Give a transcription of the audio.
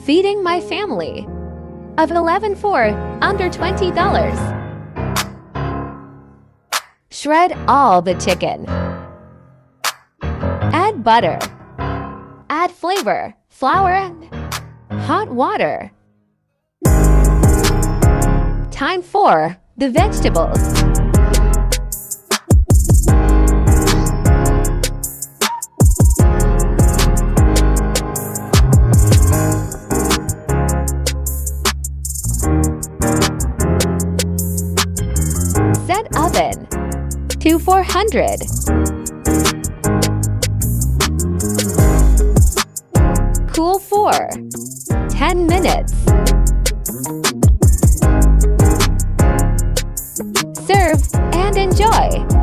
Feeding my family of 11 for under $20. Shred all the chicken. Add butter. Add flavor, flour, and hot water. Time for the vegetables. Set oven to 400. Cool for 10 minutes. Serve and enjoy.